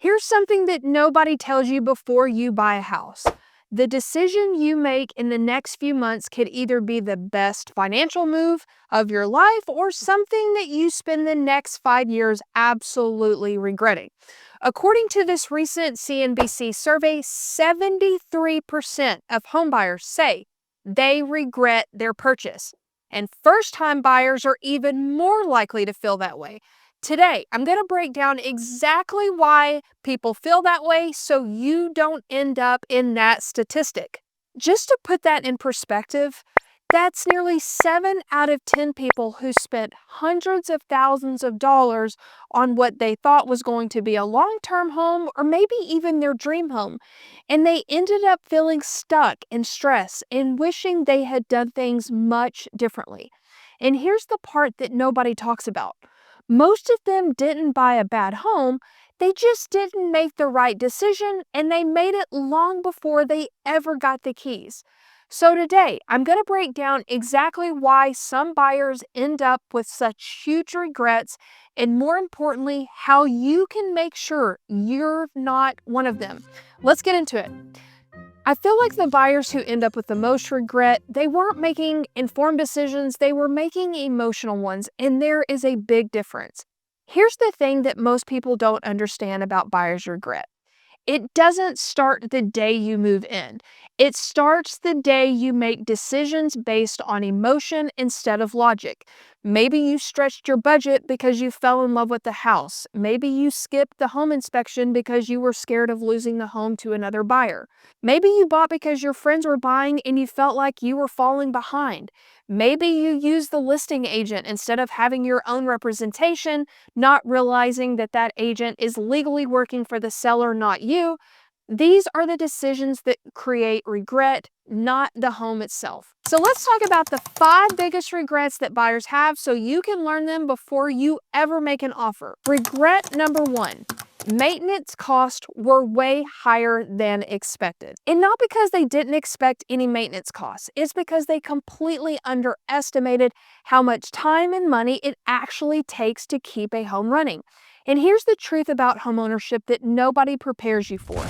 Here's something that nobody tells you before you buy a house. The decision you make in the next few months could either be the best financial move of your life or something that you spend the next 5 years absolutely regretting. According to this recent CNBC survey, 73% of homebuyers say they regret their purchase. And first-time buyers are even more likely to feel that way. Today, I'm going to break down exactly why people feel that way so you don't end up in that statistic. Just to put that in perspective, that's nearly 7 out of 10 people who spent hundreds of thousands of dollars on what they thought was going to be a long-term home or maybe even their dream home. And they ended up feeling stuck and stressed and wishing they had done things much differently. And here's the part that nobody talks about. Most of them didn't buy a bad home, they just didn't make the right decision and they made it long before they ever got the keys. So today, I'm going to break down exactly why some buyers end up with such huge regrets and more importantly, how you can make sure you're not one of them. Let's get into it. I feel like the buyers who end up with the most regret, they weren't making informed decisions, they were making emotional ones, and there is a big difference. Here's the thing that most people don't understand about buyer's regret. It doesn't start the day you move in. It starts the day you make decisions based on emotion instead of logic. Maybe you stretched your budget because you fell in love with the house. Maybe you skipped the home inspection because you were scared of losing the home to another buyer. Maybe you bought because your friends were buying and you felt like you were falling behind. Maybe you used the listing agent instead of having your own representation, not realizing that that agent is legally working for the seller, not you. These are the decisions that create regret, not the home itself. So let's talk about the 5 biggest regrets that buyers have so you can learn them before you ever make an offer. Regret number 1. Maintenance costs were way higher than expected. And not because they didn't expect any maintenance costs, it's because they completely underestimated how much time and money it actually takes to keep a home running. And here's the truth about homeownership that nobody prepares you for.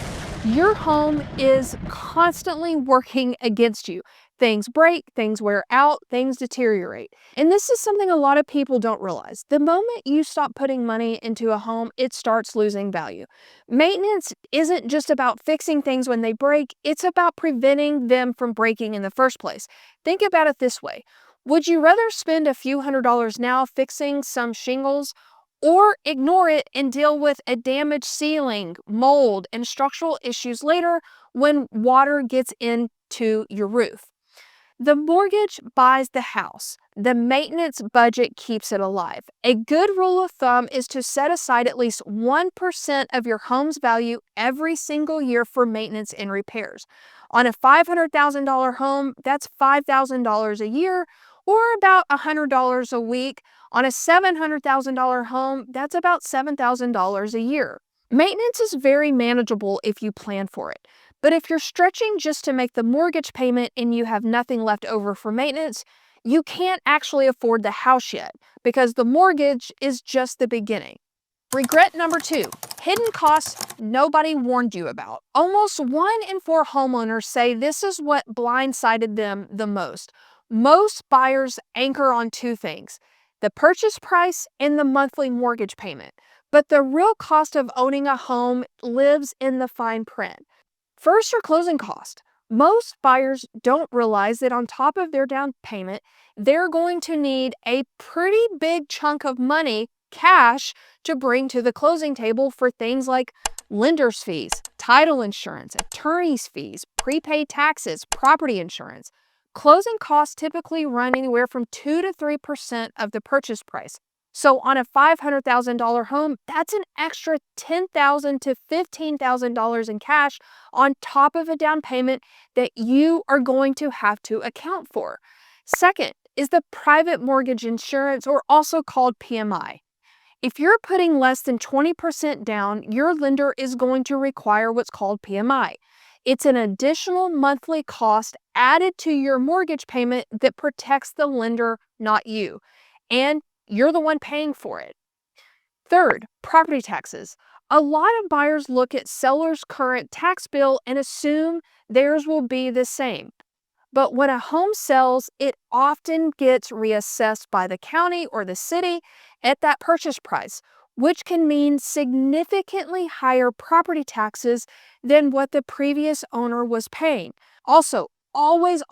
Your home is constantly working against you. Things break, things wear out, things deteriorate. And this is something a lot of people don't realize. The moment you stop putting money into a home, it starts losing value. Maintenance isn't just about fixing things when they break, it's about preventing them from breaking in the first place. Think about it this way. Would you rather spend a few $100s now fixing some shingles or ignore it and deal with a damaged ceiling, mold, and structural issues later when water gets into your roof? The mortgage buys the house. The maintenance budget keeps it alive. A good rule of thumb is to set aside at least 1% of your home's value every single year for maintenance and repairs. On a $500,000 home, that's $5,000 a year, or about $100 a week. On a $700,000 home, that's about $7,000 a year. Maintenance is very manageable if you plan for it. But if you're stretching just to make the mortgage payment and you have nothing left over for maintenance, you can't actually afford the house yet because the mortgage is just the beginning. Regret number 2, hidden costs nobody warned you about. Almost 1 in 4 homeowners say this is what blindsided them the most. Most buyers anchor on 2 things, the purchase price and the monthly mortgage payment. But the real cost of owning a home lives in the fine print. First, your closing cost. Most buyers don't realize that on top of their down payment, they're going to need a pretty big chunk of money, cash, to bring to the closing table for things like lender's fees, title insurance, attorney's fees, prepaid taxes, property insurance. Closing costs typically run anywhere from 2 to 3% of the purchase price. So on a $500,000 home, that's an extra $10,000 to $15,000 in cash on top of a down payment that you are going to have to account for. Second is the private mortgage insurance, or also called PMI. If you're putting less than 20% down, your lender is going to require what's called PMI. It's an additional monthly cost added to your mortgage payment that protects the lender, not you. And you're the one paying for it. Third, property taxes. A lot of buyers look at sellers' current tax bill and assume theirs will be the same. But when a home sells, it often gets reassessed by the county or the city at that purchase price, which can mean significantly higher property taxes than what the previous owner was paying. Also, always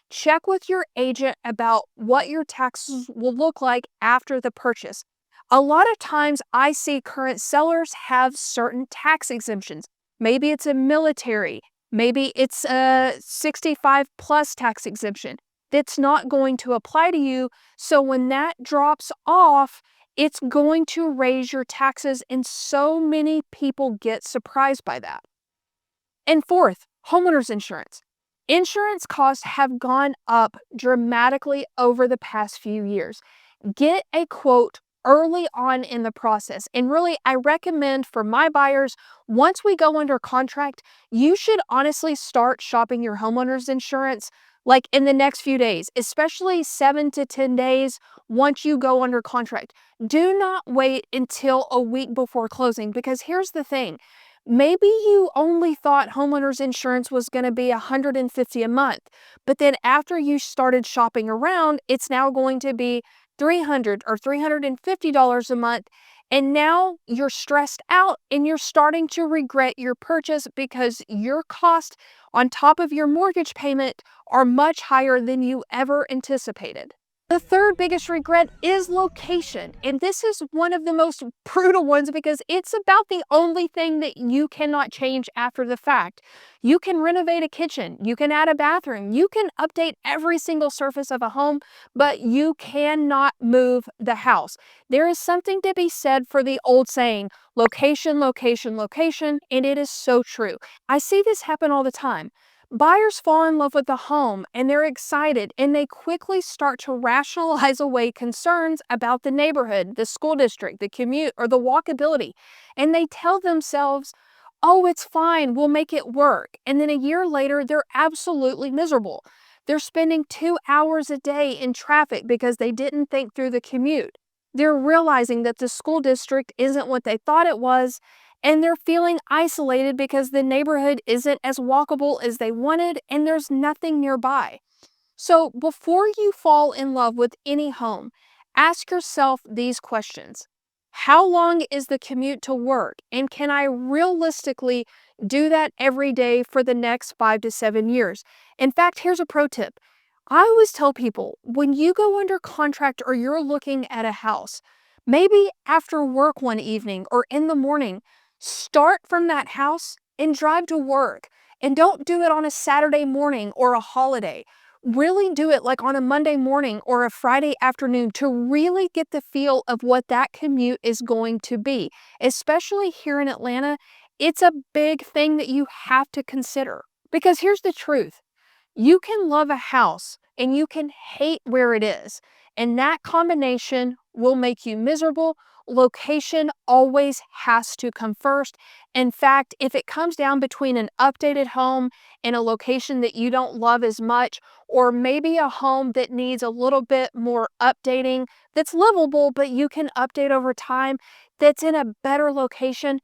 check with your agent about what your taxes will look like after the purchase. A lot of times I see current sellers have certain tax exemptions. Maybe it's a military. Maybe it's a 65 plus tax exemption that's not going to apply to you. So when that drops off, it's going to raise your taxes, and so many people get surprised by that. And fourth, homeowners insurance. Insurance costs have gone up dramatically over the past few years. Get a quote early on in the process. And really, I recommend for my buyers, once we go under contract, you should honestly start shopping your homeowners insurance like in the next few days, especially 7 to 10 days once you go under contract. Do not wait until a week before closing, because here's the thing. Maybe you only thought homeowners insurance was going to be $150 a month, but then after you started shopping around, it's now going to be $300 or $350 a month. And now you're stressed out and you're starting to regret your purchase because your cost on top of your mortgage payment are much higher than you ever anticipated. The third biggest regret is location. And this is one of the most brutal ones because it's about the only thing that you cannot change after the fact. You can renovate a kitchen, you can add a bathroom, you can update every single surface of a home, but you cannot move the house. There is something to be said for the old saying, location, location, location, and it is so true. I see this happen all the time. Buyers fall in love with the home and they're excited, and they quickly start to rationalize away concerns about the neighborhood, the school district, the commute, or the walkability. And they tell themselves, oh, it's fine, we'll make it work. And then a year later, they're absolutely miserable. They're spending 2 hours a day in traffic because they didn't think through the commute. They're realizing that the school district isn't what they thought it was, and they're feeling isolated because the neighborhood isn't as walkable as they wanted and there's nothing nearby. So before you fall in love with any home, ask yourself these questions. How long is the commute to work? And can I realistically do that every day for the next 5 to 7 years? In fact, here's a pro tip. I always tell people, when you go under contract or you're looking at a house, maybe after work one evening or in the morning, start from that house and drive to work. And don't do it on a Saturday morning or a holiday. Really do it like on a Monday morning or a Friday afternoon to really get the feel of what that commute is going to be. Especially here in Atlanta, it's a big thing that you have to consider. Because here's the truth. You can love a house and you can hate where it is, and that combination will make you miserable. Location always has to come first. In fact, if it comes down between an updated home and a location that you don't love as much, or maybe a home that needs a little bit more updating, that's livable, but you can update over time, that's in a better location,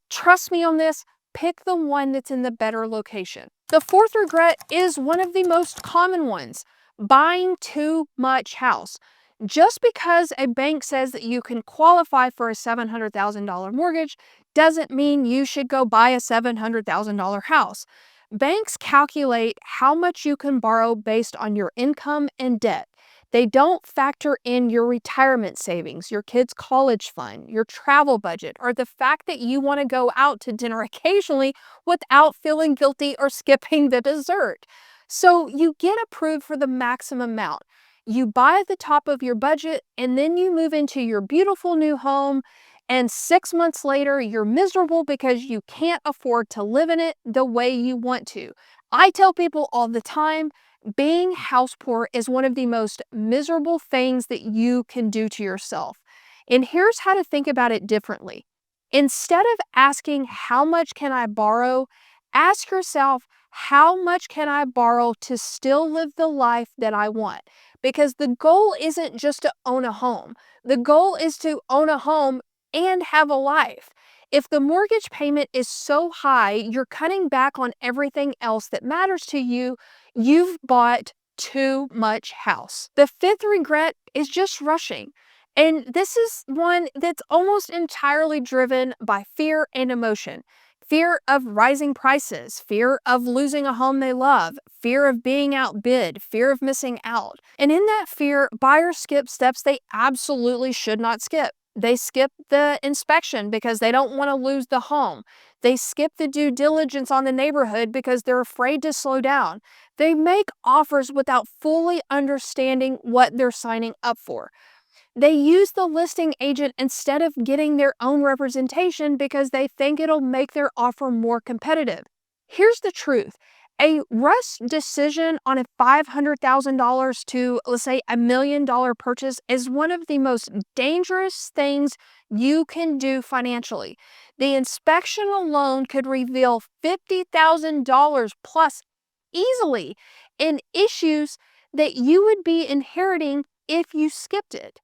trust me on this, pick the one that's in the better location. The fourth regret is one of the most common ones, buying too much house. Just because a bank says that you can qualify for a $700,000 mortgage doesn't mean you should go buy a $700,000 house. Banks calculate how much you can borrow based on your income and debt. They don't factor in your retirement savings, your kids' college fund, your travel budget, or the fact that you want to go out to dinner occasionally without feeling guilty or skipping the dessert. So you get approved for the maximum amount. You buy at the top of your budget, and then you move into your beautiful new home, and 6 months later, you're miserable because you can't afford to live in it the way you want to. I tell people all the time, being house poor is one of the most miserable things that you can do to yourself. And here's how to think about it differently. Instead of asking, how much can I borrow? Ask yourself, how much can I borrow to still live the life that I want? because the goal isn't just to own a home. The goal is to own a home and have a life. If the mortgage payment is so high, you're cutting back on everything else that matters to you. You've bought too much house. The fifth regret is just rushing. And this is one that's almost entirely driven by fear and emotion. Fear of rising prices, fear of losing a home they love, fear of being outbid, fear of missing out. And in that fear, buyers skip steps they absolutely should not skip. They skip the inspection because they don't want to lose the home. They skip the due diligence on the neighborhood because they're afraid to slow down. They make offers without fully understanding what they're signing up for. They use the listing agent instead of getting their own representation because they think it'll make their offer more competitive. Here's the truth. A rushed decision on a $500,000 to, let's say, $1 million purchase is one of the most dangerous things you can do financially. The inspection alone could reveal $50,000 plus easily in issues that you would be inheriting if you skipped it.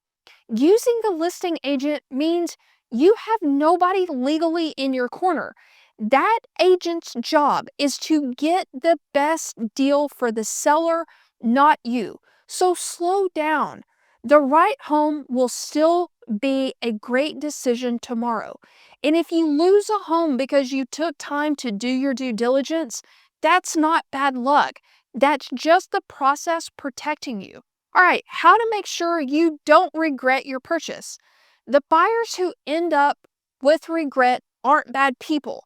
Using the listing agent means you have nobody legally in your corner. That agent's job is to get the best deal for the seller, not you. So slow down. The right home will still be a great decision tomorrow. And if you lose a home because you took time to do your due diligence, that's not bad luck. That's just the process protecting you. All right, how to make sure you don't regret your purchase. The buyers who end up with regret aren't bad people,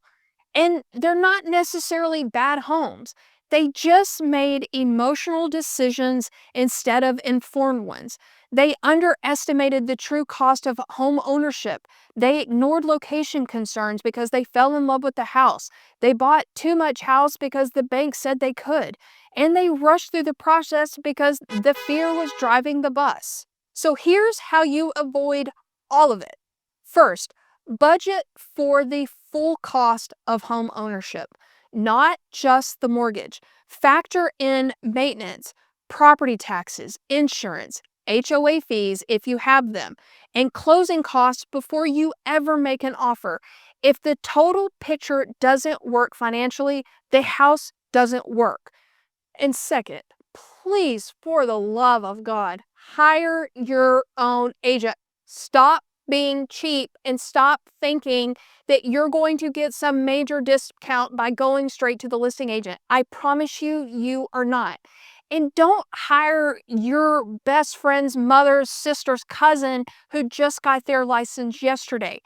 and they're not necessarily bad homes. They just made emotional decisions instead of informed ones. They underestimated the true cost of home ownership. They ignored location concerns because they fell in love with the house. They bought too much house because the bank said they could. And they rushed through the process because the fear was driving the bus. So here's how you avoid all of it. First, budget for the full cost of home ownership, not just the mortgage. Factor in maintenance, property taxes, insurance, HOA fees if you have them, and closing costs before you ever make an offer. If the total picture doesn't work financially, the house doesn't work. And second, please, for the love of God, hire your own agent. Stop being cheap and stop thinking that you're going to get some major discount by going straight to the listing agent. I promise you, you are not. And don't hire your best friend's mother's sister's cousin who just got their license yesterday.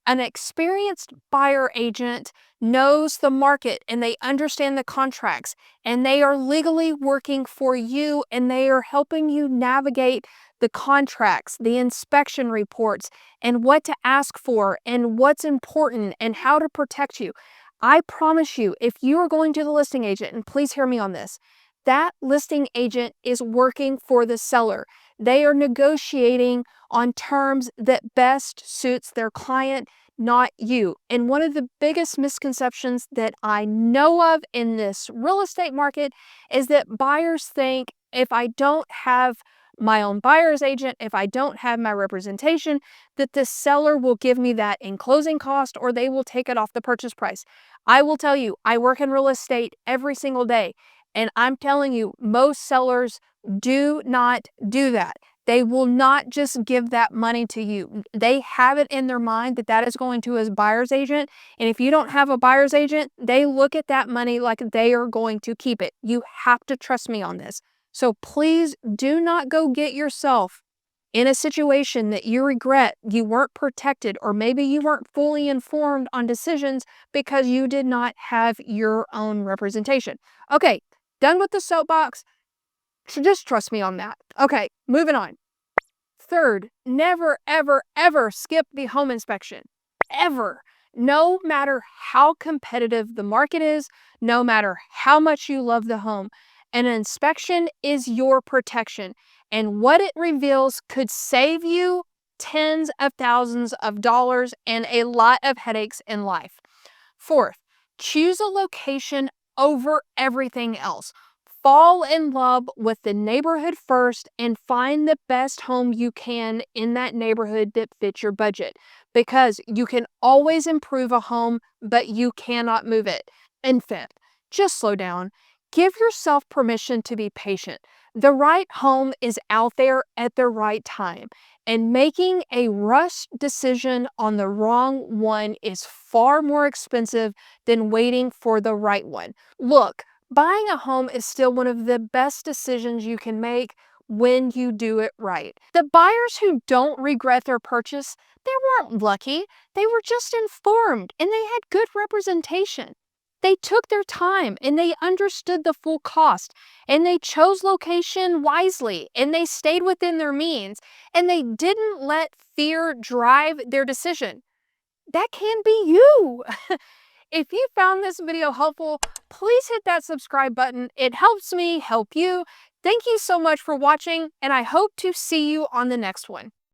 An experienced buyer agent knows the market and they understand the contracts and they are legally working for you and they are helping you navigate the contracts, the inspection reports, and what to ask for and what's important and how to protect you. I promise you, if you are going to the listing agent, and please hear me on this, that listing agent is working for the seller. They are negotiating on terms that best suits their client, not you. And one of the biggest misconceptions that I know of in this real estate market is that buyers think if I don't have my own buyer's agent, if I don't have my representation, that the seller will give me that in closing cost or they will take it off the purchase price. I will tell you, I work in real estate every single day. And I'm telling you, most sellers do not do that. They will not just give that money to you. They have it in their mind that that is going to a buyer's agent. And if you don't have a buyer's agent, they look at that money like they are going to keep it. You have to trust me on this. So please do not go get yourself in a situation that you regret you weren't protected or maybe you weren't fully informed on decisions because you did not have your own representation. Okay, done with the soapbox. Just trust me on that. Okay, moving on. Third, never, ever, ever skip the home inspection. Ever. No matter how competitive the market is, no matter how much you love the home, an inspection is your protection. And what it reveals could save you tens of thousands of dollars and a lot of headaches in life. Fourth, choose a location over everything else. fall in love with the neighborhood first and find the best home you can in that neighborhood that fits your budget, because you can always improve a home, but you cannot move it. And fifth, just slow down. Give yourself permission to be patient. The right home is out there at the right time, and making a rush decision on the wrong one is far more expensive than waiting for the right one. Look, buying a home is still one of the best decisions you can make when you do it right. The buyers who don't regret their purchase, they weren't lucky. They were just informed and they had good representation. They took their time and they understood the full cost, and they chose location wisely, and they stayed within their means, and they didn't let fear drive their decision. That can be you. If you found this video helpful, please hit that subscribe button. It helps me help you. Thank you so much for watching, and I hope to see you on the next one.